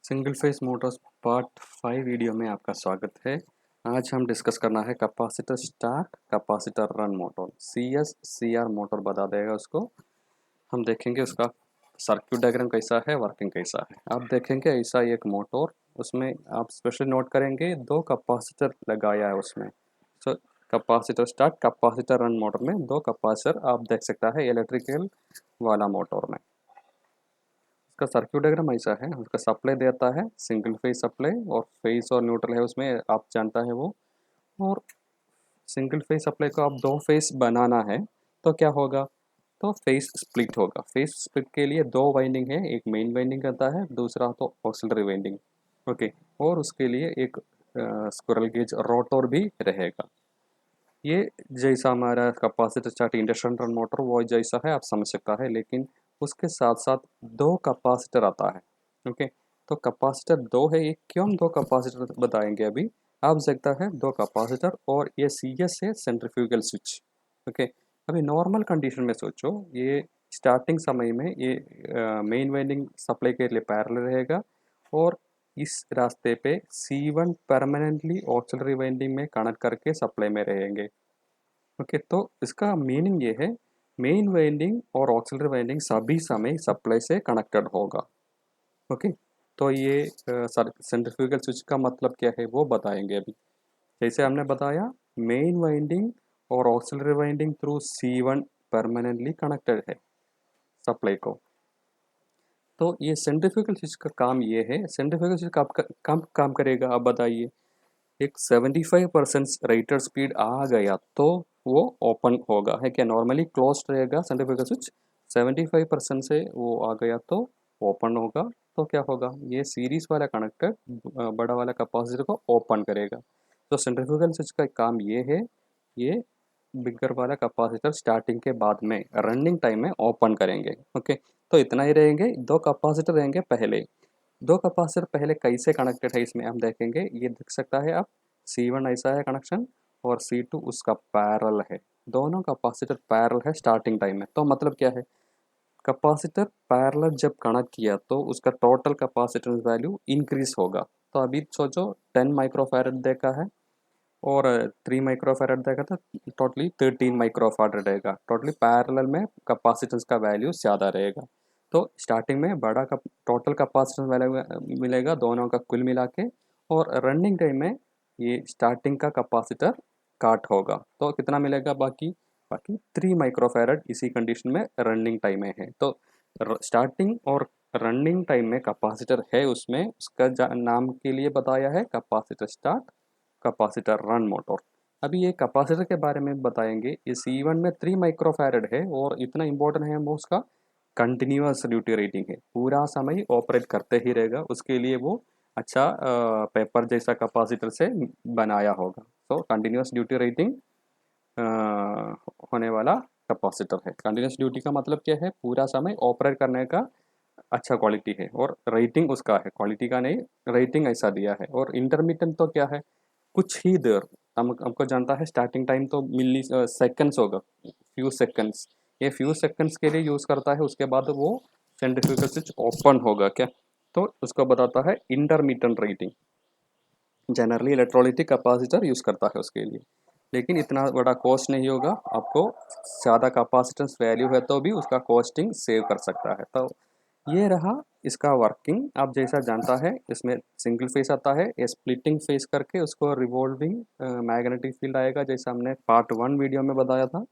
Single phase Motors part 5 video में आपका स्वागत है। आज हम डिस्कस करना है capacitor start capacitor run motor. CR motor बता देगा उसको। हम देखेंगे उसका सर्क्यूट डायग्राम कैसा है, वर्किंग कैसा है। आप देखेंगे ऐसा एक मोटर, उसमें आप स्पेशली नोट करेंगे दो कैपेसिटर लगाया है उसमें। So capacitor start capacitor run motor में दो कैपेसिटर आप देख सकता है इलेक्ट्रिकल वाला मोटर में। उसका सर्क्यूट डायग्राम ऐसा है। उसका सप्लाई देता है सिंगल फेज सप्लाई और फेज और न्यूट्रल है उसमें, आप जानता है वो। और सिंगल फेज सप्लाई को आप दो फेज बनाना है तो क्या होगा, तो फेज स्प्लिट होगा। फेज स्प्लिट के लिए दो वाइंडिंग है, एक मेन वाइंडिंग करता है, दूसरा तो ऑक्सिलरी वाइंडिंग। ओके, और उसके लिए एक स्क्विरल गेज रोटर भी रहेगा। ये जैसा हमारा capacitor start induction run motor वो जैसा है आप समझ सकता है, लेकिन उसके साथ साथ दो कैपेसिटर आता है। ओके, तो कैपेसिटर दो है, ये क्यों दो कैपेसिटर बताएंगे अभी। आप देखता है दो कैपेसिटर और ये CS है सेंट्रीफ्यूगल स्विच। ओके, अभी नॉर्मल कंडीशन में सोचो, ये स्टार्टिंग समय में ये मेन वाइंडिंग सप्लाई के लिए पैरेलल रहेगा और इस रास्ते पे C1 परमानेंटली ऑक्सिलरी वाइंडिंग में कनेक्ट करके सप्लाई में रहेंगे। ओके, तो इसका मीनिंग ये है मेन वाइंडिंग और ऑक्सिलरी वाइंडिंग सभी समय सप्लाई से कनेक्टेड होगा। ओके, तो ये सेंट्रीफ्यूगल स्विच का मतलब क्या है वो बताएंगे अभी। जैसे हमने बताया मेन वाइंडिंग और auxiliary winding through C1 permanently connected है सप्लाई को। तो ये सेंट्रीफ्यूगल स्विच का काम ये है। सेंट्रीफ्यूगल स्विच कब काम करेगा आप बताइए। एक 75% रेटेड स्पीड आ गया तो वो ओपन होगा, है क्या। नॉर्मली क्लोज रहेगा सेंट्रीफ्यूगल स्विच, 75% से वो आ गया तो ओपन होगा। तो क्या होगा, ये सीरीज वाला कनेक्टर बड़ा वाला कैपेसिटर को ओपन करेगा। तो सेंट्रीफ्यूगल स्विच का काम ये है, ये बिगर वाला कैपेसिटर स्टार्टिंग के बाद में रनिंग टाइम में ओपन करेंगे। ओके, तो इतना ही रहेंगे, दो कैपेसिटर रहेंगे पहले। दो कैपेसिटर पहले कैसे कनेक्टेड है इसमें हम देखेंगे। ये देख सकता है आप, C1 ऐसा है कनेक्शन और C2 उसका पैरेलल है। दोनों कैपेसिटर पैरेलल है स्टार्टिंग टाइम में। तो मतलब क्या है, कैपेसिटर पैरेलल जब कनेक्ट किया तो उसका टोटल कैपेसिटेंस वैल्यू इंक्रीज होगा। तो अभी सोचो 10 माइक्रोफैरड देखा है और 3 माइक्रोफैरड देखा था, टोटली 13 माइक्रोफैरड रहेगा। टोटली पैरेलल में कैपेसिटेंस का वैल्यू ज़्यादा रहेगा। तो स्टार्टिंग में बड़ा का टोटल कैपेसिटेंस वैल्यू मिलेगा दोनों का कुल मिला के, और रनिंग टाइम में ये स्टार्टिंग का कैपेसिटर काट होगा तो कितना मिलेगा, बाकी बाकी 3 माइक्रोफैरड इसी कंडीशन में रनिंग टाइम में है। तो स्टार्टिंग और रनिंग टाइम में कैपेसिटर है उसमें, उसका नाम के लिए बताया है capacitor start capacitor run motor. अभी ये कैपेसिटर के बारे में बताएंगे। ये C1 में 3 माइक्रोफैरड है और इतना इम्पोर्टेंट है वो, उसका कंटिन्यूअस ड्यूटी रेटिंग है, पूरा समय ऑपरेट करते ही रहेगा। उसके लिए वो अच्छा पेपर जैसा कैपेसिटर से बनाया होगा। तो कंटिन्यूअस ड्यूटी रेटिंग होने वाला कैपेसिटर है। कंटिन्यूअस ड्यूटी का मतलब क्या है, पूरा समय ऑपरेट करने का अच्छा क्वालिटी है, और रेटिंग उसका है, क्वालिटी का नहीं, रेटिंग ऐसा दिया है। और इंटरमीडिएट तो क्या है, कुछ ही देर, हमको जानता है स्टार्टिंग टाइम तो मिली सेकंड्स होगा, फ्यू सेकंड्स। ये फ्यू सेकंड्स के लिए यूज़ करता है, उसके बाद वो सेंट्रीफ्यूगल स्विच ओपन होगा क्या, तो उसको बताता है intermediate rating. Generally electrolytic capacitor use करता है उसके लिए, लेकिन इतना बड़ा कॉस्ट नहीं होगा आपको। ज़्यादा कैपेसिटेंस वैल्यू है तो भी उसका कॉस्टिंग सेव कर सकता है। तो ये रहा इसका वर्किंग। आप जैसा जानता है इसमें सिंगल फेस आता है, ये स्प्लिटिंग फेस करके उसको रिवॉल्विंग मैग्नेटिक फील्ड आएगा, जैसा हमने पार्ट 1 वीडियो में बताया था।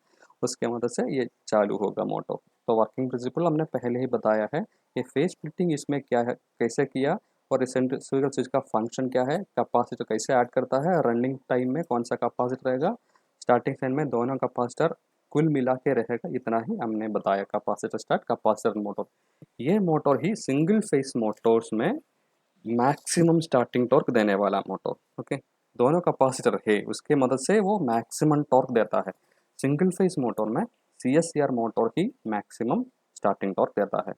उसके मदद से ये चालू होगा मोटर। तो वर्किंग प्रिंसिपल हमने पहले ही बताया है। ये फेस स्प्लिटिंग इसमें क्या है, कैसे किया, और सेंट्रीफ्यूगल स्विच का फंक्शन क्या है, कैपेसिटर कैसे ऐड करता है, रनिंग टाइम में कौन सा कैपेसिटर रहेगा, स्टार्टिंग टाइम में दोनों कैपेसिटर कुल मिला के रहेगा, इतना ही हमने बताया कैपेसिटर स्टार्ट कैपेसिटर मोटर। ये मोटर ही सिंगल फेस मोटर्स में मैक्सिमम स्टार्टिंग टॉर्क देने वाला मोटर। ओके, दोनों कैपेसिटर है उसके मदद से वो मैक्सिमम टॉर्क देता है। सिंगल फेस मोटर में CSCR मोटर ही मैक्सिमम स्टार्टिंग टॉर्क देता है।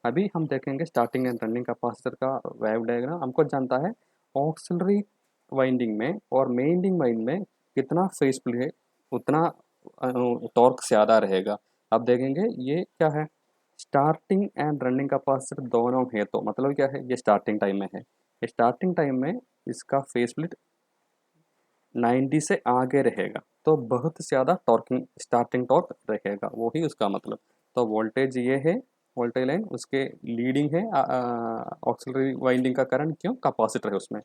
अभी हम देखेंगे स्टार्टिंग एंड रनिंग कैपेसिटर का वेव डायग्राम। हमको जानता है ऑक्सिलरी वाइंडिंग में और मेन वाइंडिंग में कितना फेज स्प्लिट है, उतना टॉर्क ज़्यादा रहेगा। अब देखेंगे ये क्या है, स्टार्टिंग एंड रनिंग कैपेसिटर दोनों है, तो मतलब क्या है, ये स्टार्टिंग टाइम में है। स्टार्टिंग टाइम में इसका फेस स्प्लिट 90 से आगे रहेगा, तो बहुत ज़्यादा टॉर्किंग स्टार्टिंग टॉर्क रहेगा, वही उसका मतलब। तो वोल्टेज ये है, वोल्टेज लाइन उसके लीडिंग है ऑक्सिलरी वाइंडिंग का करंट, क्यों, कैपेसिटर है उसमें।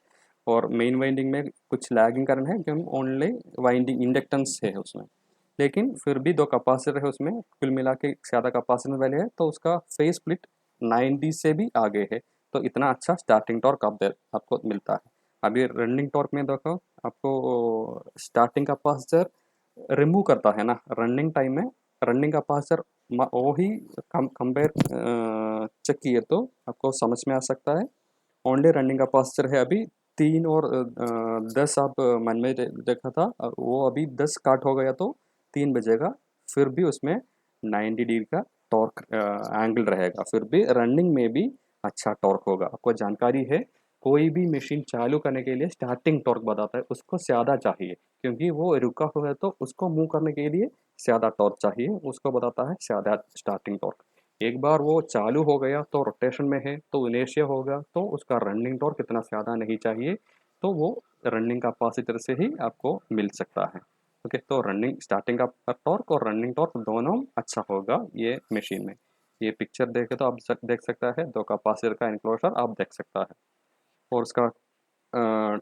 और मेन वाइंडिंग में कुछ लैगिंग करंट है, क्यों, ओनली वाइंडिंग इंडक्टेंस है उसमें। लेकिन फिर भी दो कैपेसिटर है उसमें, कुल मिला के ज़्यादा कैपेसिटेंस वाले है, तो उसका फेज स्प्लिट 90 से भी आगे है। तो इतना अच्छा स्टार्टिंग टॉर्क आपको मिलता है। अभी रनिंग टॉर्क में देखो, आपको स्टार्टिंग कैपेसिटर रिमूव करता है ना रनिंग टाइम में। रनिंग कैपेसिटर वही कंपेयर चेक किए तो आपको समझ में आ सकता है। ओनली रनिंग कैपेसिटर है अभी 3 और 10 आप मन में देखा था, वो अभी 10 काट हो गया तो 3 बजेगा। फिर भी उसमें 90 डिग्री का टॉर्क एंगल रहेगा, फिर भी रनिंग में भी अच्छा टॉर्क होगा। आपको जानकारी है, कोई भी मशीन चालू करने के लिए स्टार्टिंग टॉर्क बताता है, उसको ज़्यादा चाहिए, क्योंकि वो रुका हुआ है तो उसको मूव करने के लिए ज़्यादा टॉर्क चाहिए, उसको बताता है ज़्यादा स्टार्टिंग टॉर्क। एक बार वो चालू हो गया तो रोटेशन में है तो इनेर्शिया होगा, तो उसका रनिंग टॉर्क इतना ज़्यादा नहीं चाहिए, तो वो रनिंग कैपेसिटर से ही आपको मिल सकता है। ओके, तो रनिंग स्टार्टिंग का टॉर्क और रनिंग टॉर्क दोनों अच्छा होगा ये मशीन में। ये पिक्चर देखे तो आप देख सकता है, दो कैपेसिटर का इनक्लोजर आप देख सकता है। और उसका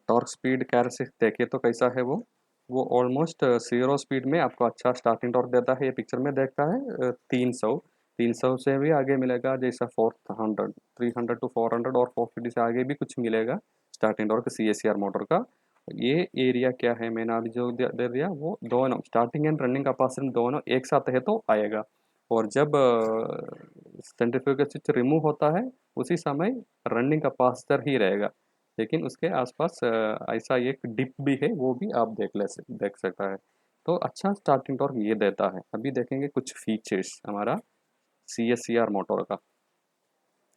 टॉर्क स्पीड कैरेक्टरिस्टिक देखिए तो कैसा है वो ऑलमोस्ट 0 स्पीड में आपको अच्छा स्टार्टिंग टॉर्क देता है। ये पिक्चर में देखता है 300 से भी आगे मिलेगा, जैसा 400 300 टू 400 और 450 से आगे भी कुछ मिलेगा स्टार्टिंग टॉर्क CSCR मोटर का। ये एरिया क्या है, मैंने अभी जो दे दिया वो दोनों स्टार्टिंग एंड रनिंग कैपेसिटेंस दोनों एक साथ है तो आएगा। और जब सेंट्रीफ्यूगल स्विच रिमूव होता है उसी समय रनिंग कैपेसिटर ही रहेगा, लेकिन उसके आसपास ऐसा एक डिप भी है, वो भी आप देख सकता है। तो अच्छा स्टार्टिंग टॉर्क ये देता है। अभी देखेंगे कुछ फीचर्स हमारा CSCR मोटर का।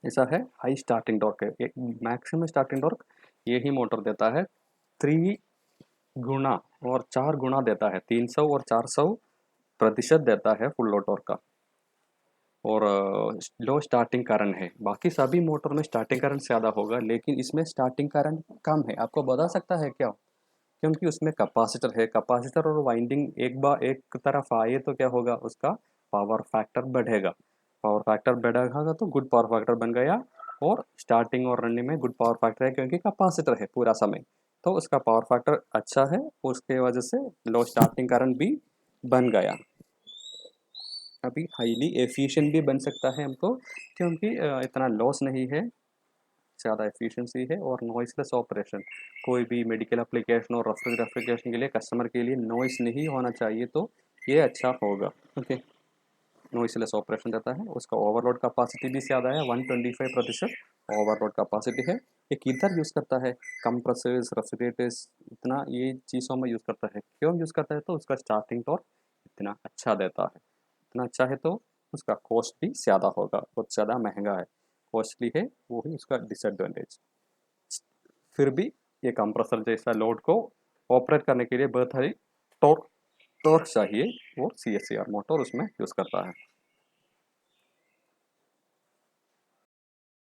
ऐसा है, हाई स्टार्टिंग टॉर्क है, एक मैक्सिमम स्टार्टिंग टॉर्क यही मोटर देता है 3 गुना और 4 गुना देता है, 300 और 400% देता है फुल लोड टॉर्क का। और लो स्टार्टिंग करंट है, बाकी सभी मोटर में स्टार्टिंग करंट ज़्यादा होगा, लेकिन इसमें स्टार्टिंग करंट कम है। आपको बता सकता है क्या, क्योंकि उसमें कैपेसिटर है, कैपेसिटर और वाइंडिंग एक बार एक तरफ आए तो क्या होगा, उसका पावर फैक्टर बढ़ेगा। पावर फैक्टर बढ़ेगा तो गुड पावर फैक्टर बन गया, और स्टार्टिंग और रनिंग में गुड पावर फैक्टर है क्योंकि कैपेसिटर है पूरा समय, तो उसका पावर फैक्टर अच्छा है, उसके वजह से लो स्टार्टिंग करंट भी बन गया। अभी हाईली एफिशिएंट भी बन सकता है हमको, क्योंकि इतना लॉस नहीं है, ज़्यादा एफिशिएंसी है और नॉइसलेस ऑपरेशन। कोई भी मेडिकल एप्लीकेशन और रेफरेंस एप्लीकेशन के लिए कस्टमर के लिए नॉइस नहीं होना चाहिए, तो ये अच्छा होगा। ओके, नॉइसलेस ऑपरेशन देता है, उसका ओवरलोड कैपेसिटी भी ज़्यादा है, 125% ओवरलोड कैपेसिटी है। ये किधर यूज़ करता है, कंप्रेसर्स, रेफ्रिजरेटर्स, इतना ये चीज़ों में यूज़ करता है। क्यों यूज़ करता है, तो उसका स्टार्टिंग टॉर्क इतना अच्छा देता है। इतना अच्छा है तो उसका कॉस्ट भी ज़्यादा होगा, बहुत ज़्यादा महंगा है, कॉस्टली है, वो ही उसका डिसएडवांटेज। फिर भी ये कंप्रेसर जैसा लोड को ऑपरेट करने के लिए बहुत सारी टॉर्क टॉर्क चाहिए, वो CSCR मोटर उसमें यूज़ करता है।